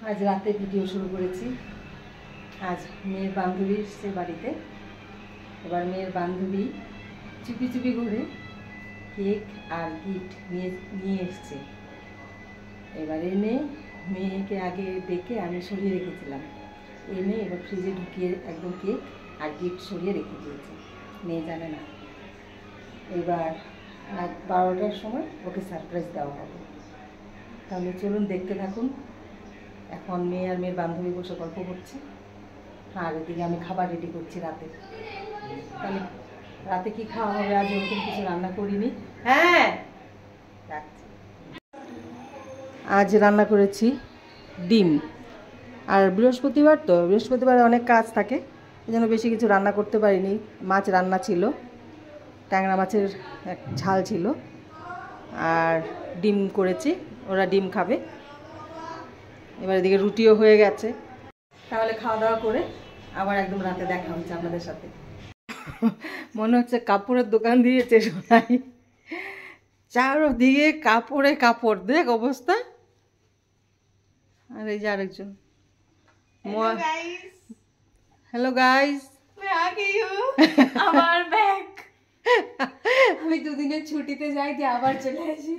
আজ রাতে ভিডিও শুরু করেছি। আজ মেয়ের বান্ধবী এসছে বাড়িতে। এবার মেয়ের বান্ধবী চুপি চুপি করে কেক আর গিফট নিয়ে এসছে। এবার এনে মেয়েকে আগে ডেকে আমি সরিয়ে রেখেছিলাম, এনে এবার ফ্রিজে ঢুকিয়ে একদম কেক আর গিফট সরিয়ে রেখে দিয়েছে, মেয়ে জানে না। এবার 12টার সময় ওকে সারপ্রাইজ দেওয়া হবে। তাহলে চলুন দেখতে থাকুন। এখন মেয়ে আর মেয়ের বান্ধবী বসে গল্প করছে, আর এদিকে আমি খাবার রেডি করছি রাতে। তাহলে রাতে কি খাওয়া হবে? আজ ওরকম কিছু রান্না করিনি। হ্যাঁ, আজ রান্না করেছি ডিম। আর বৃহস্পতিবারে অনেক কাজ থাকে, এই জন্য বেশি কিছু রান্না করতে পারিনি। মাছ রান্না ছিল, ট্যাংরা মাছের ঝাল ছিল, আর ডিম করেছি, ওরা ডিম খাবে। এবার এদিকে রুটিও হয়ে গেছে। তাহলে খাওয়া দাওয়া করে আবার একদম রাতে দেখা হচ্ছে আপনাদের সাথে। মনে হচ্ছে কাপড়ের দোকান দিয়েছে সোনাই, চারদিকে কাপড়ে কাপড়, দেখ অবস্থা। আর এই যে আরেকজন। হ্যালো গাইস, আমার ব্যাগ। আমি দুদিনের ছুটিতে যাই দিয়ে আবার চলে আসি।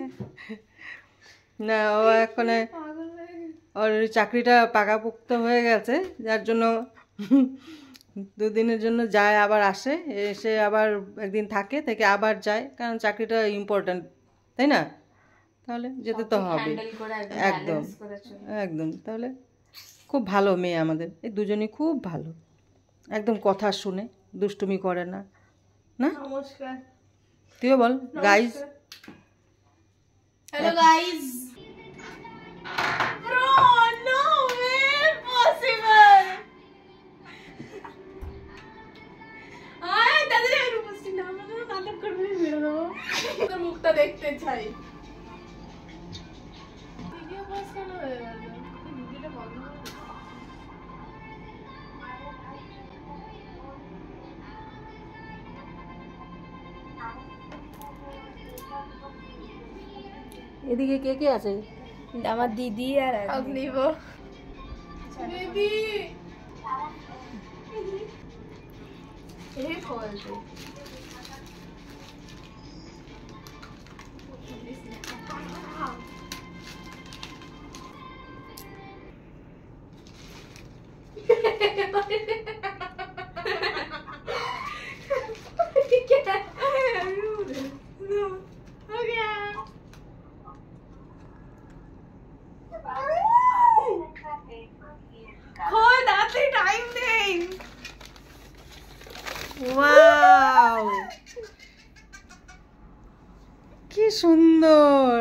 না, ও এখন ওর চাকরিটা পাকাপোক্ত হয়ে গেছে, যার জন্য দুদিনের জন্য যায়, আবার আসে, এসে আবার একদিন থেকে আবার যায়, কারণ চাকরিটা ইম্পর্ট্যান্ট, তাই না? তাহলে যেতে তো হবে। একদম একদম। তাহলে খুব ভালো মেয়ে আমাদের, এই দুজনই খুব ভালো, একদম কথা শুনে, দুষ্টুমি করে না। না, নমস্কার। তুইও বল guys. Hello guys. Bro, no way possible. দাদা আমি উপস্থিত না, আমরা নাটক করবে মেরে দেবো। তোর মুখটা দেখতে চাই। ভিডিও পোস্ট কেন হয়ে গেল? ভিডিওটা বন্ধ করে দে। এদিকে কে কে আছে? আমার দিদি আর অগ্নিব। দিদি এই ফলতে ওয়াও, কি সুন্দর।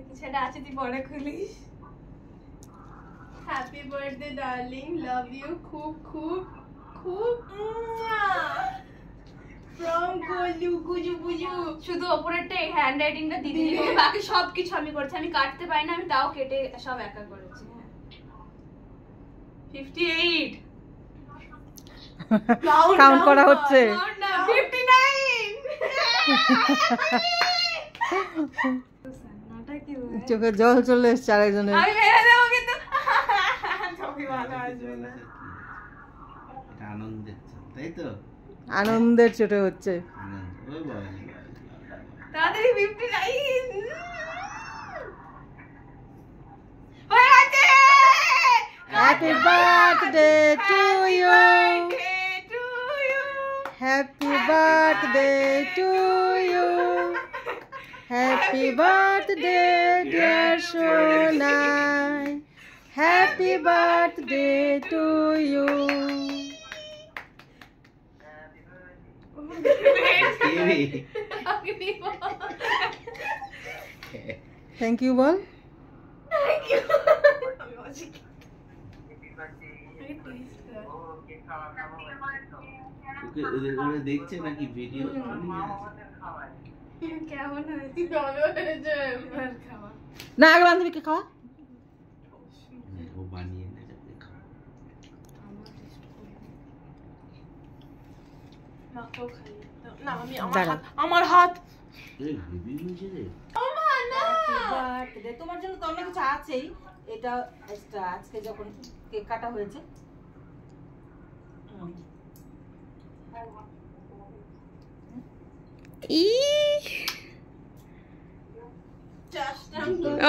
কিছুটা আছে, তুই পরে খুলিস। Happy birthday darling, love you খুব খুব খুব। ফ্রম গোলু গুজু বুজু। শুধু ওপরেরটা হ্যান্ড রাইটিংটা দিদি, বাকি সব কিছু আমি করেছি। আমি কাটতে পারি না, আমি তাও কেটে সব একা করেছি। 58 কাউন্ট করা হচ্ছে। 59 চোখে জল চলে এসছে আরেকজনের। আমি মেরে দেবো কিন্তু ছবি ভালো আসবে না। আনন্দের, তাই তো? আনন্দের চোটে হচ্ছে। তাড়াতাড়ি 59 হয়ে গেছে। Happy birthday to you, happy birthday to you, happy birthday dear Sonai, happy birthday to you. Thank you বল। দেখছে নাকি ভিডিও? কেমন হয়েছে? ভালো হয়েছে। খাওয়া না, আগে বান্ধবীকে খাওয়া। ও বানিয়ে এনে যাবে খাওয়া। না, আমি আমার হাত এই হেভি হয়েছে রে। না বার্থডে তোমার জন্য তো অনেক কিছু আছেই, এটা এক্সট্রা আজকে যখন কেক কাটা হয়েছে।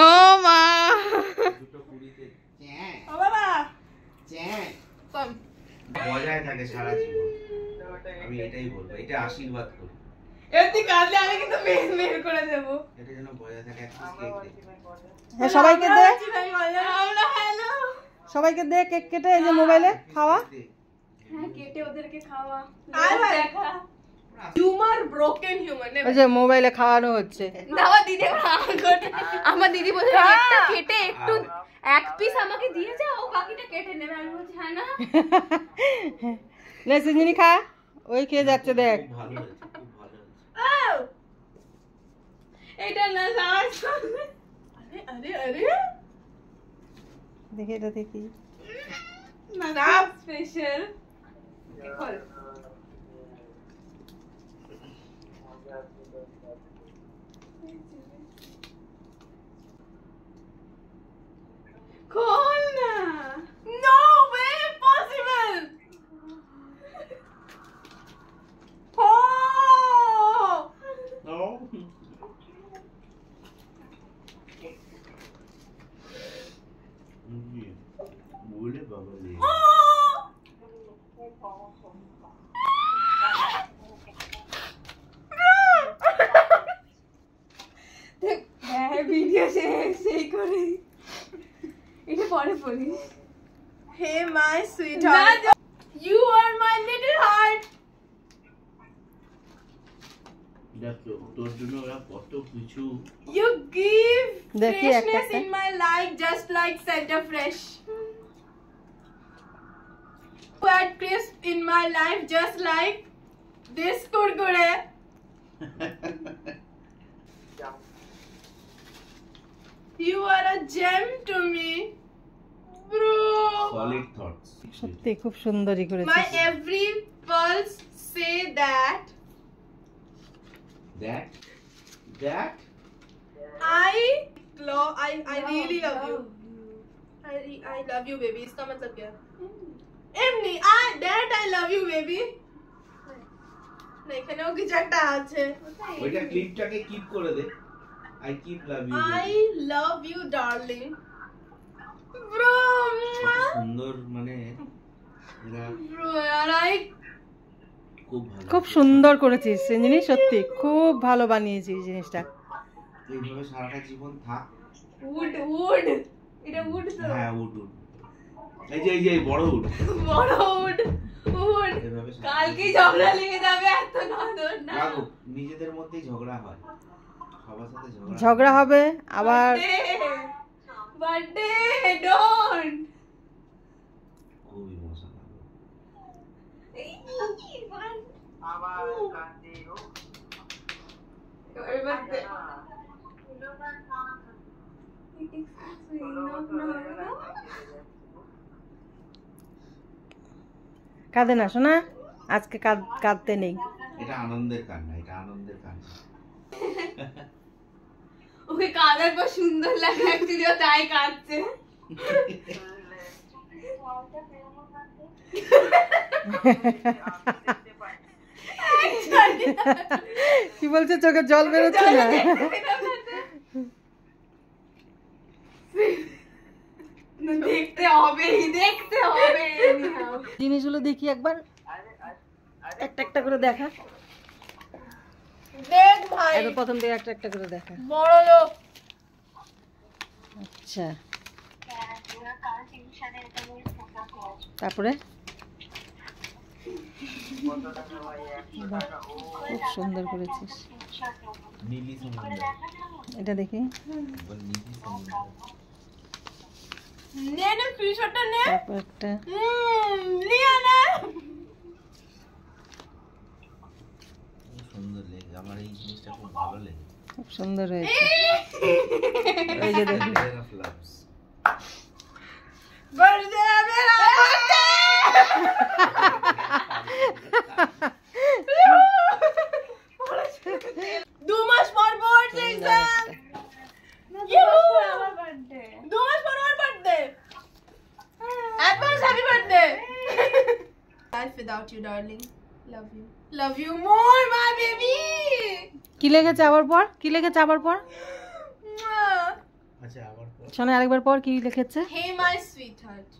ও মা দুটো কুড়িতে বাবা কম বজায় থাকে সারা জীবন। আমি এটাই বলবো, এটা আশীর্বাদ করি, এতে কাঁদলে আমি কিন্তু বের করে দেবো। এটা যেন বজায় থাকে। এক পিস কেক দে। হ্যাঁ, সবাইকে দে, আমরা হ্যালো সবাইকে দে কেক কেটে, এই যে মোবাইলে খাওয়া। দে। হ্যাঁ কেটে ওদেরকে খাওয়া আয় ভাই। দেখা হিউমার ব্রোকেন হিউম্যান ওই যে মোবাইলে খাওয়ানো হচ্ছে। না আমার দিদি বলে কেকটা কেটে একটু এক পিস আমাকে দিয়ে যাও, ও বাকিটা কেটে নেবে। আমি বলছি হ্যাঁ না নে সিঞ্জিনি খা, ওই খেয়ে যাচ্ছে দেখ। খুব ভালো হয়েছে, খুব ভালো হয়েছে। এটা না সাজ আরে আরে আরে দেখি এটা দেখি। না স্পেশাল খোল খোল না। নো ওয়ে পসিবল বলে বাবা রে। হ্যাঁ ভিডিও সেই করে এটা পরে বলি। Hey my sweetheart you are my little heart দেখ তোর জন্য ওরা কত কিছু। You give দেখি freshness একটা। in my life just like Center Fresh. You add crisp in my life just like this kurkure. You are a gem to me, bro. Solid thoughts. সত্যি খুব সুন্দরই My করেছিস। every pulse say that that I really love you. I love you, baby. इसका मतलब क्या? एमनी I love you, baby. না এখানেও কিছু একটা আছে। ওইটা ক্লিপটাকে কিপ করে দে। I keep love you. I love you, darling. Bro, সুন্দর মানে এরা bro, यार I খুব ভালো। খুব সুন্দর করেছিস সিঞ্জিনি, সত্যি খুব ভালো বানিয়েছিস জিনিসটা। এইভাবে সারাটা জীবন থাক। wood. এটা wood তো। হ্যাঁ উড উড। এই যে বড় উড। বড় wood. এভাবে সারাটা কালকে ঝগড়া লেগে যাবে এত নজর না। রাখো, নিজেদের মধ্যেই ঝগড়া হয়, সবার সাথে ঝগড়া হবে আবার। বার্থডে ডোন্ট খুব ইমোশনাল। কাঁদে না শোনা, আজকে কাঁদতে নেই। এটা আনন্দের কান্না, এটা আনন্দের কান্না। ওকে কাঁদার পর সুন্দর লাগে অ্যাকচুয়ালি, ও তাই কাঁদছে। কি বলছে, চোখে জল বেরোচ্ছে না? দেখতে হবে জিনিসগুলো দেখি একবার, একটা একটা করে দেখা। দেখ ভাই একবার প্রথম থেকে একটা একটা করে দেখা। বড় লোক। আচ্ছা, তারপরে বাহ, খুব সুন্দর করেছিস। নীলি সমুদ্র, এটা দেখি, বল নীলি সমুদ্র। নে ফিশটা নে। তারপর একটা লিয়া নে। খুব সুন্দর লেগে, আমার এই জিনিসটা খুব ভালো লেগে। খুব সুন্দর হয়েছে। এই যে দেখি, Layer of loves. Birthday Mera birthday. 2 মাস পর board exam. without you, darling. Love you. Love you more, my baby. কি লেগেছে আবার পর? কি লেগেছে আবার পর? Mwah. আচ্ছা আবার পর। শোনো আরেকবার পর কি লিখেছে? Hey, my sweetheart.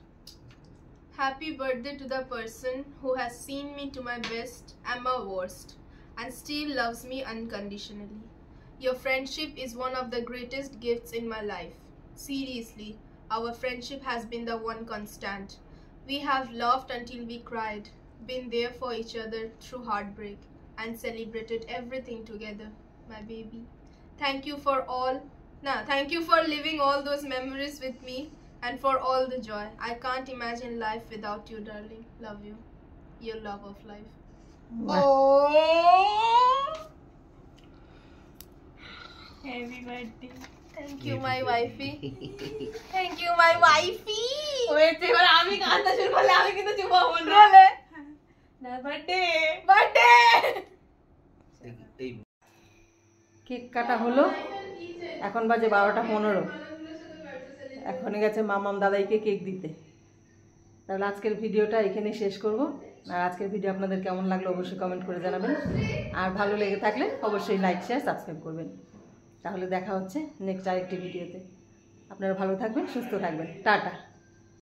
Happy birthday to the person who has seen me to my best and my worst and still loves me unconditionally. Your friendship is one of the greatest gifts in my life. Seriously, our friendship has been the one constant. We have laughed until we cried, been there for each other through heartbreak, and celebrated everything together, my baby. Thank you for living all those memories with me and for all the joy. I can't imagine life without you, darling. Love you. Your love of life. Oh! Happy birthday. Thank you, my wifey. Thank you, my wifey. Wait এবার আমি কাঁদতে শুরু করলে আমি কিন্তু চুপ হব না। বলে না বার্থডে এই কেক কাটা হলো, এখন বাজে 12:15। এখনই গেছে মামাম দাদাইকে কেক দিতে। তাহলে আজকের ভিডিওটা এখানেই শেষ করব। আর আজকের ভিডিও আপনাদের কেমন লাগলো অবশ্যই কমেন্ট করে জানাবেন, আর ভালো লেগে থাকলে অবশ্যই লাইক শেয়ার সাবস্ক্রাইব করবেন। তাহলে দেখা হচ্ছে নেক্সট আরেকটি ভিডিওতে। আপনারা ভালো থাকবেন, সুস্থ থাকবেন, টাটা।